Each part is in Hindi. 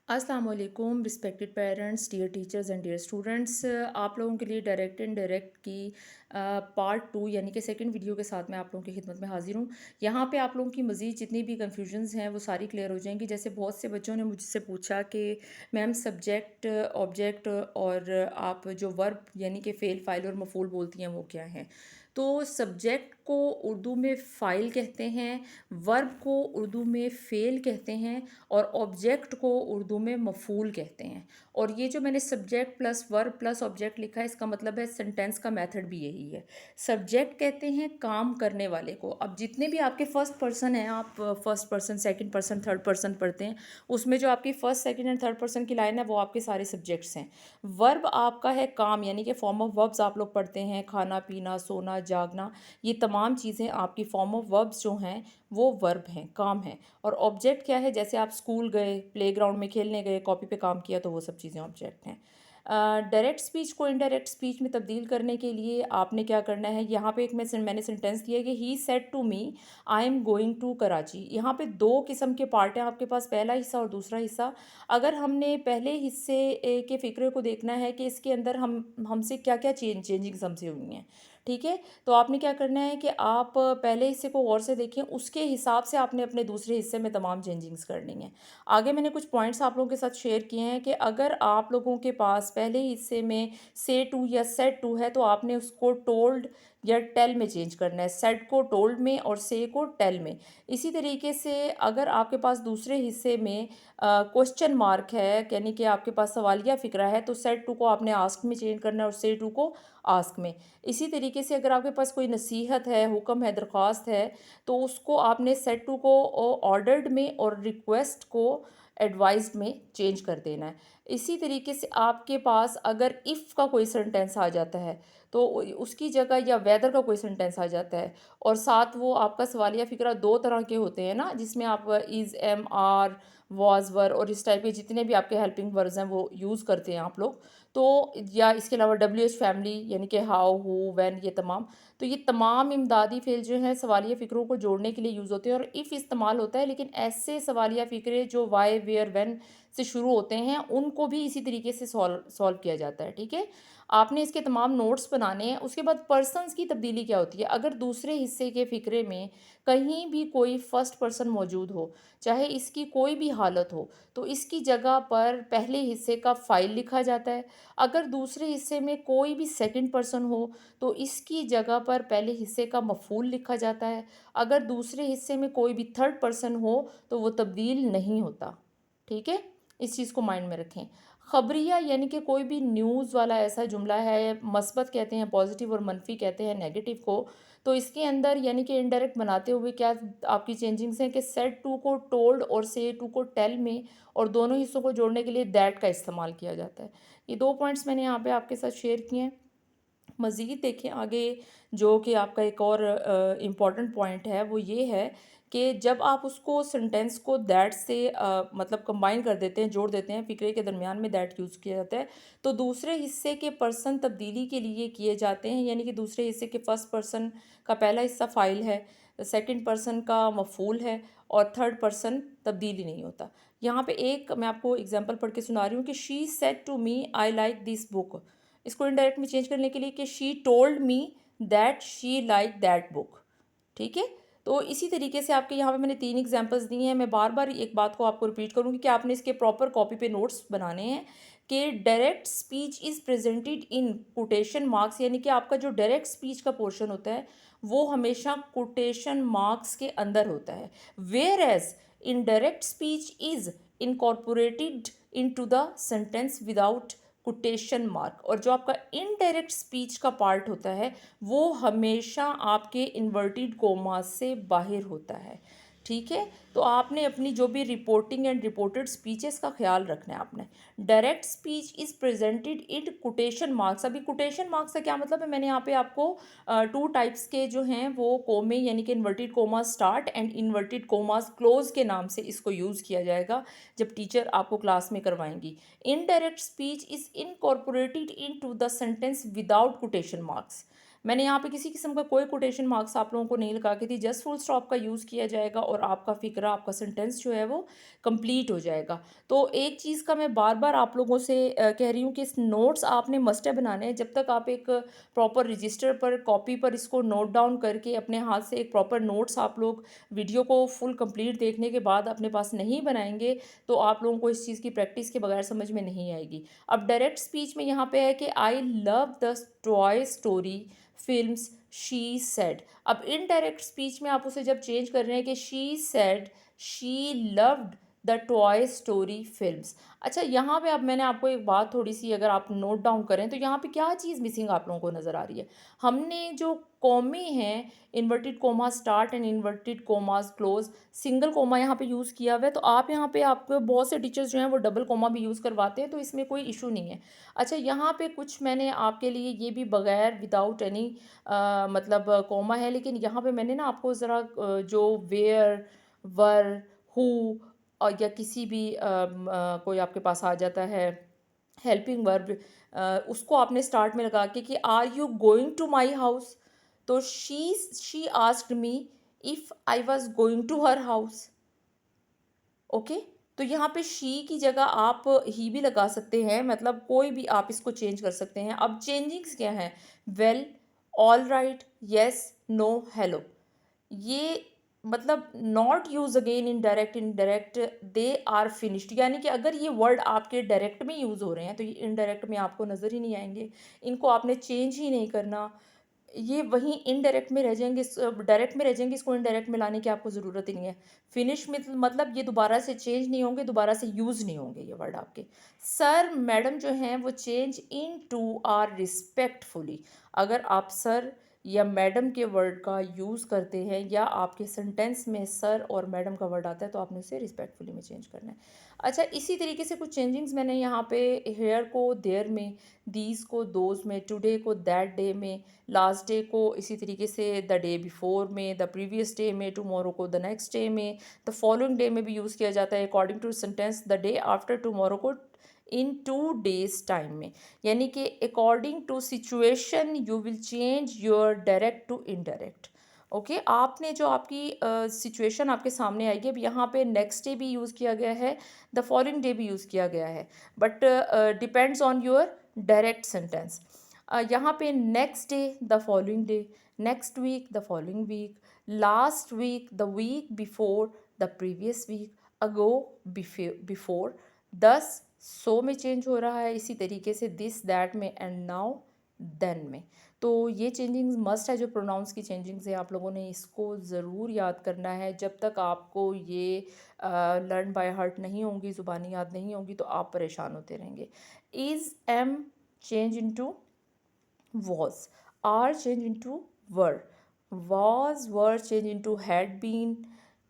अस्सलाम वालेकुम respected parents, dear teachers and dear students. आप लोगों के लिए डायरेक्ट एंड डायरेक्ट की पार्ट 2 यानी कि सेकंड वीडियो के साथ मैं आप लोगों की खिदमत में हाजिर हूँ। यहाँ पे आप लोगों की मज़ीद जितनी भी कन्फ्यूजन्स हैं वो सारी क्लियर हो जाएंगी। जैसे बहुत से बच्चों ने मुझसे पूछा कि मैम सब्जेक्ट, ऑब्जेक्ट और आप जो वर्ब यानी कि फ़ेल, फ़ाइल और मफ़ूल बोलती हैं वो क्या हैं। तो सब्जेक्ट को उर्दू में फ़ाइल कहते हैं, वर्ब को उर्दू में फ़ेल कहते हैं और ऑब्जेक्ट को उर्दू में मफ़ूल कहते हैं। और ये जो मैंने subject plus verb plus object लिखा है, इसका मतलब है सेंटेंस का मेथड भी यही है। सब्जेक्ट कहते हैं काम करने वाले को। अब जितने भी आपके फर्स्ट पर्सन हैं, आप first person, second person, third person पढ़ते हैं, उसमें जो आपकी first, second and third person की लाइन है वो आपके सारे सब्जेक्ट्स हैं। वर्ब आपका है काम, यानी कि फॉर्म ऑफ वर्ब्स आप लोग पढ़ते हैं, खाना पीना सोना जागना, ये तमाम चीज़ें आपकी फॉर्म ऑफ वर्ब्स जो हैं वो वर्ब हैं, काम हैं। और ऑब्जेक्ट क्या है, जैसे आप स्कूल गए, प्लेग्राउंड में खेलने गए, कॉपी पे काम किया, तो वो सब चीज़ें ऑब्जेक्ट हैं। डायरेक्ट स्पीच को इनडायरेक्ट स्पीच में तब्दील करने के लिए आपने क्या करना है, यहाँ पे एक मैंने सेंटेंस दिया है कि he said to me I am going to Karachi. यहाँ पे दो किस्म के पार्ट हैं आपके पास, पहला हिस्सा और दूसरा हिस्सा। अगर हमने पहले हिस्से के फ़िक्रे को देखना है कि इसके अंदर हमसे क्या क्या चेंजिंग्स हमसे हुई हैं, ठीक है, तो आपने क्या करना है कि आप पहले हिस्से को गौर से देखें, उसके हिसाब से आपने अपने दूसरे हिस्से में तमाम चेंजिंग्स करनी है। आगे मैंने कुछ पॉइंट्स आप लोगों के साथ शेयर किए हैं कि अगर आप लोगों के पास पहले हिस्से में से टू या सेड टू है तो आपने उसको टोल्ड या टेल में चेंज करना है, सेड को टोल्ड में और से को टेल में। इसी तरीके से अगर आपके पास दूसरे हिस्से में क्वेश्चन मार्क है, यानी कि आपके पास सवालिया फ़िक्रा है, तो सेड टू को आपने आस्क में चेंज करना है और से टू को आस्क में। इसी तरीके से अगर आपके पास कोई नसीहत है, हुक्म है, दरख्वास्त है, तो उसको आपने सेड टू को ऑर्डर्ड में और रिक्वेस्ट को एडवाइस्ड में चेंज कर देना है। इसी तरीके से आपके पास अगर इफ़ का कोई सेंटेंस आ जाता है तो उसकी जगह, या वेदर का कोई सेंटेंस आ जाता है और साथ वो आपका सवालिया फ़िक्रा दो तरह के होते हैं ना, जिसमें आप इज़, एम, आर, वाज, वर और इस टाइप के जितने भी आपके हेल्पिंग वर्ब्स हैं वो यूज़ करते हैं आप लोग। तो या इसके अलावा डब्ल्यूएच फैमिली, यानी कि हाउ, हु, व्हेन, ये तमाम। तो ये तमाम इमदादी फ़ेल जो हैं सवालिया फ़िक्रों को जोड़ने के लिए यूज़ होते हैं और इफ़ इस्तेमाल होता है, लेकिन ऐसे सवालिया फ़िक्रे जो व्हाई, वेयर, व्हेन से शुरू होते हैं उनको भी इसी तरीके से सॉल्व सॉल्व किया जाता है, ठीक है। आपने इसके तमाम नोट्स बनाने हैं। उसके बाद पर्सन्स की तब्दीली क्या होती है, अगर दूसरे हिस्से के फ़िक्रे में कहीं भी कोई फर्स्ट पर्सन मौजूद हो, चाहे इसकी कोई भी हालत हो, तो इसकी जगह पर पहले हिस्से का फ़ाइल लिखा जाता है। अगर दूसरे हिस्से में कोई भी सेकंड पर्सन हो तो इसकी जगह पर पहले हिस्से का मफ़ूल लिखा जाता है। अगर दूसरे हिस्से में कोई भी थर्ड पर्सन हो तो वो तब्दील नहीं होता, ठीक है? इस चीज़ को माइंड में रखें। ख़बरिया यानी कि कोई भी न्यूज़ वाला ऐसा जुमला है, मस्बत कहते हैं पॉज़िटिव और मनफ़ी कहते हैं नेगेटिव को, तो इसके अंदर यानी कि इनडायरेक्ट बनाते हुए क्या आपकी चेंजिंग्स हैं कि सेड टू को टोल्ड और से टू को टेल में और दोनों हिस्सों को जोड़ने के लिए दैट का इस्तेमाल किया जाता है। ये 2 पॉइंट्स मैंने यहाँ पे आपके साथ शेयर किए हैं। मज़ीद देखें आगे, जो कि आपका एक और इम्पॉर्टेंट पॉइंट है वो ये है कि जब आप उसको सेंटेंस को दैट से मतलब कंबाइन कर देते हैं, जोड़ देते हैं, फ़िक्रे के दरमियान में दैट यूज़ किया जाता है, तो दूसरे हिस्से के पर्सन तब्दीली के लिए किए जाते हैं, यानी कि दूसरे हिस्से के फर्स्ट पर्सन का पहला हिस्सा फ़ाइल है, सेकंड पर्सन का मफ़ूल है और थर्ड पर्सन तब्दीली नहीं होता। यहाँ पे एक मैं आपको एग्जांपल पढ़ के सुना रही हूँ कि she said to me I like this book. इसको इनडायरेक्ट में चेंज करने के लिए कि she told me that she like that book, ठीक है। तो इसी तरीके से आपके यहाँ पे मैंने 3 एग्जांपल्स दिए हैं। मैं बार बार एक बात को आपको रिपीट करूँगी कि आपने इसके प्रॉपर कॉपी पे नोट्स बनाने हैं कि direct speech is presented in quotation marks, यानी कि आपका जो डायरेक्ट स्पीच का पोर्शन होता है वो हमेशा कोटेशन मार्क्स के अंदर होता है, whereas indirect speech is incorporated into the sentence without quotation mark. और जो आपका इनडायरेक्ट स्पीच का पार्ट होता है वो हमेशा आपके इन्वर्टेड कोमास से बाहर होता है, ठीक है। तो आपने अपनी जो भी रिपोर्टिंग एंड रिपोर्टेड स्पीचेस का ख्याल रखना है आपने। Direct speech is presented in quotation marks. अभी कोटेशन मार्क्स का क्या मतलब है, मैंने यहाँ पे आपको 2 टाइप्स के जो हैं वो कोमे, यानी कि inverted comma start and inverted commas close के नाम से इसको यूज़ किया जाएगा जब टीचर आपको क्लास में करवाएंगी। Indirect speech is incorporated into the sentence without quotation marks. मैंने यहाँ पे किसी किस्म का कोई कोटेशन मार्क्स आप लोगों को नहीं लगा के दी, जस्ट फुल स्टॉप का यूज़ किया जाएगा और आपका फ़िक्रा, आपका सेंटेंस जो है वो कंप्लीट हो जाएगा। तो एक चीज़ का मैं बार-बार आप लोगों से कह रही हूँ कि इस नोट्स आपने मस्ट है बनाने हैं। जब तक आप एक प्रॉपर रजिस्टर पर, कॉपी पर इसको नोट डाउन करके अपने हाथ से एक प्रॉपर नोट्स आप लोग वीडियो को फुल कंप्लीट देखने के बाद अपने पास नहीं बनाएँगे, तो आप लोगों को इस चीज़ की प्रैक्टिस के बगैर समझ में नहीं आएगी। अब डायरेक्ट स्पीच में यहाँ पे है कि I love the toy story films she said. अब इनडायरेक्ट स्पीच में आप उसे जब चेंज कर रहे हैं कि she said she loved the toy story films. अच्छा, यहाँ पे अब मैंने आपको एक बात थोड़ी सी अगर आप नोट डाउन करें तो यहाँ पे क्या चीज़ मिसिंग आप लोगों को नज़र आ रही है। हमने जो कॉमे हैं, inverted comma start and inverted commas close, single comma यहाँ पे यूज़ किया हुआ है। तो आप यहाँ पे आपको बहुत से टीचर्स जो हैं वो डबल कोमा भी यूज़ करवाते हैं, तो इसमें कोई इशू नहीं है। अच्छा, यहाँ पे कुछ मैंने आपके लिए ये भी बगैर विदाउट एनी मतलब कॉमा है, लेकिन यहाँ पे मैंने ना आपको ज़रा जो वेयर, वर, हु और या किसी भी कोई आपके पास आ जाता है हेल्पिंग वर्ब, उसको आपने स्टार्ट में लगा के कि are you going to my house, तो she asked me if I was going to her house. Okay, तो यहाँ पे शी की जगह आप ही भी लगा सकते हैं, मतलब कोई भी आप इसको चेंज कर सकते हैं। अब चेंजिंग्स क्या हैं? Well, all right, yes, no, hello. ये मतलब not use again indirect, indirect they are finished, यानी कि अगर ये वर्ड आपके डायरेक्ट में यूज़ हो रहे हैं तो ये इनडायरेक्ट में आपको नज़र ही नहीं आएंगे, इनको आपने चेंज ही नहीं करना। ये वहीं इनडायरेक्ट में रह जाएँगे, डायरेक्ट में रह जाएँगे, इसको इनडायरेक्ट में लाने की आपको ज़रूरत ही नहीं है। फिनिश में मतलब ये दोबारा से चेंज नहीं होंगे, दोबारा से यूज़ नहीं होंगे ये वर्ड आपके। सर, मैडम जो हैं वो चेंज इनटू आर रिस्पेक्टफुली। अगर आप सर या मैडम के वर्ड का यूज़ करते हैं या आपके सेंटेंस में सर और मैडम का वर्ड आता है तो आपने उसे रिस्पेक्टफुली में चेंज करना है। अच्छा, इसी तरीके से कुछ चेंजिंग्स मैंने यहाँ पे हेयर को देयर में, दीज़ को दोज़ में, टुडे को दैट डे में, लास्ट डे को इसी तरीके से द डे बिफोर में, द प्रीवियस डे में, टुमारो को द नेक्स्ट डे में, द फॉलोइंग डे में भी यूज़ किया जाता है according to sentence, the day after tomorrow को इन 2 days टाइम में, यानी कि according to situation you will change your direct to indirect. Okay, आपने जो आपकी सिचुएशन आपके सामने आएगी, अब यहाँ पे नेक्स्ट डे भी यूज़ किया गया है, द फॉलोइंग डे भी यूज़ किया गया है, but depends on your direct sentence. यहाँ पे next day, the following day, next week, the following week, last week, the week before, the previous week, ago, before, दस, सो में चेंज हो रहा है, इसी तरीके से दिस, दैट में, एंड नाउ, देन में। तो ये चेंजिंग्स मस्ट है, जो प्रोनाउंस की चेंजिंग्स है आप लोगों ने इसको ज़रूर याद करना है। जब तक आपको ये लर्न बाय हार्ट नहीं होंगी, ज़ुबानी याद नहीं होंगी, तो आप परेशान होते रहेंगे। Is, am change into was, are change into were, was, were change into had been,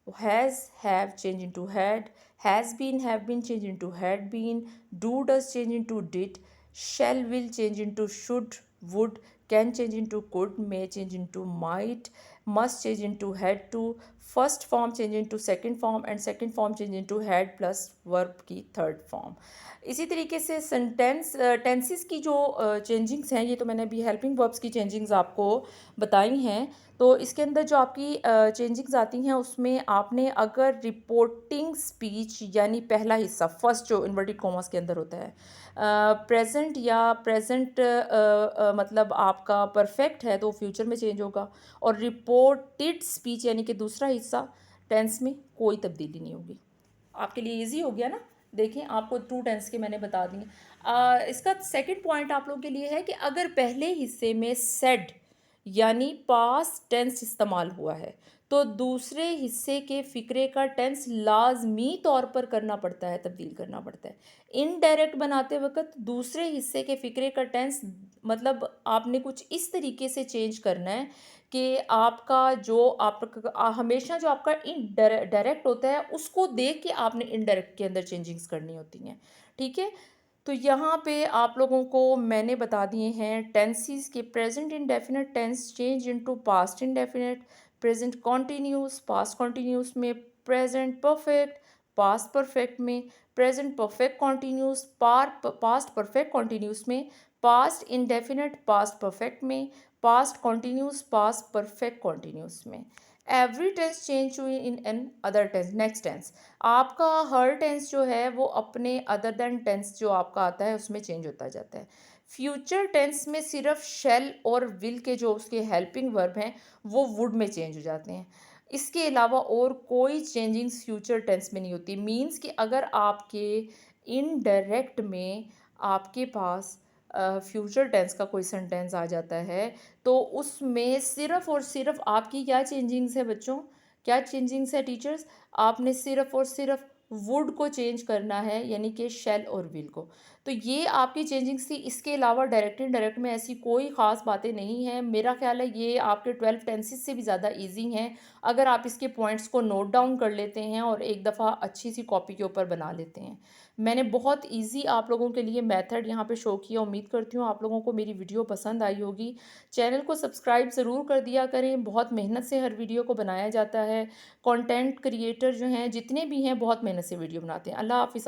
has, have change into had, has been, have been change into had been, do, does change into did, shall, will change into should, would, can change into could, may change into might, must change into had to, first form change into second form, and second form change into had plus verb की third form। इसी तरीके से टेंसेस की जो चेंजिंग्स हैं, ये तो मैंने अभी हेल्पिंग वर्ब्स की चेंजिंग्स आपको बताई हैं। तो इसके अंदर जो आपकी चेंजिंग्स आती हैं उसमें आपने अगर रिपोर्टिंग स्पीच यानी पहला हिस्सा फर्स्ट जो इन्वर्टेड कॉमास के अंदर होता है प्रेजेंट या प्रेजेंट मतलब आपका परफेक्ट है तो फ्यूचर में चेंज होगा, और रिपोर्टेड स्पीच यानी कि दूसरा हिस्सा टेंस में कोई तब्दीली नहीं होगी। आपके लिए इजी हो गया ना? देखें, आपको ट्रू टेंस के मैंने बता दिए। इसका सेकंड पॉइंट आप लोगों के लिए है कि अगर पहले हिस्से में सेड यानी पास्ट टेंस इस्तेमाल हुआ है तो दूसरे हिस्से के फ़िक्रे का टेंस लाजमी तौर पर करना पड़ता है, तब्दील करना पड़ता है। इनडायरेक्ट बनाते वक्त दूसरे हिस्से के फ़िक्रे का टेंस मतलब आपने कुछ इस तरीके से चेंज करना है कि आपका जो हमेशा जो आपका डायरेक्ट होता है उसको देख के आपने इनडायरेक्ट के अंदर चेंजिंग्स करनी होती हैं। ठीक है, तो यहाँ पे आप लोगों को मैंने बता दिए हैं टेंसेस के present indefinite tense change into past indefinite, present continuous past continuous में, प्रेजेंट परफेक्ट पास्ट परफेक्ट में, present perfect continuous past perfect continuous में, पास्ट इंडेफिनिट पास्ट परफेक्ट में, past continuous, past perfect continuous में एवरी टेंस चेंज हुई in another tense, next tense. आपका हर टेंस जो है वो अपने अदर देन टेंस जो आपका आता है उसमें चेंज होता जाता है। फ्यूचर टेंस में सिर्फ शेल और विल के जो उसके हेल्पिंग वर्ब हैं वो वुड में चेंज हो जाते हैं। इसके अलावा और कोई चेंजिंग्स फ्यूचर टेंस में नहीं होती। मीन्स कि अगर आपके इनडायरेक्ट में आपके पास फ्यूचर टेंस का कोई सेंटेंस आ जाता है तो उसमें सिर्फ और सिर्फ आपकी क्या चेंजिंग्स है बच्चों, क्या चेंजिंग्स है टीचर्स, आपने सिर्फ और सिर्फ वुड को चेंज करना है यानी कि शेल और विल को। तो ये आपकी चेंजिंग्स थी। इसके अलावा डायरेक्ट इनडायरेक्ट में ऐसी कोई ख़ास बातें नहीं हैं। मेरा ख्याल है ये आपके 12 टेंसेस से भी ज़्यादा ईजी हैं अगर आप इसके पॉइंट्स को नोट डाउन कर लेते हैं और एक दफ़ा अच्छी सी कॉपी के ऊपर बना लेते हैं। मैंने बहुत ईजी आप लोगों के लिए मेथड यहाँ पे शो किया। उम्मीद करती हूँ आप लोगों को मेरी वीडियो पसंद आई होगी। चैनल को सब्सक्राइब ज़रूर कर दिया करें। बहुत मेहनत से हर वीडियो को बनाया जाता है। कंटेंट क्रिएटर जो हैं जितने भी हैं बहुत मेहनत से वीडियो बनाते हैं। अल्लाह हाफ़िज़।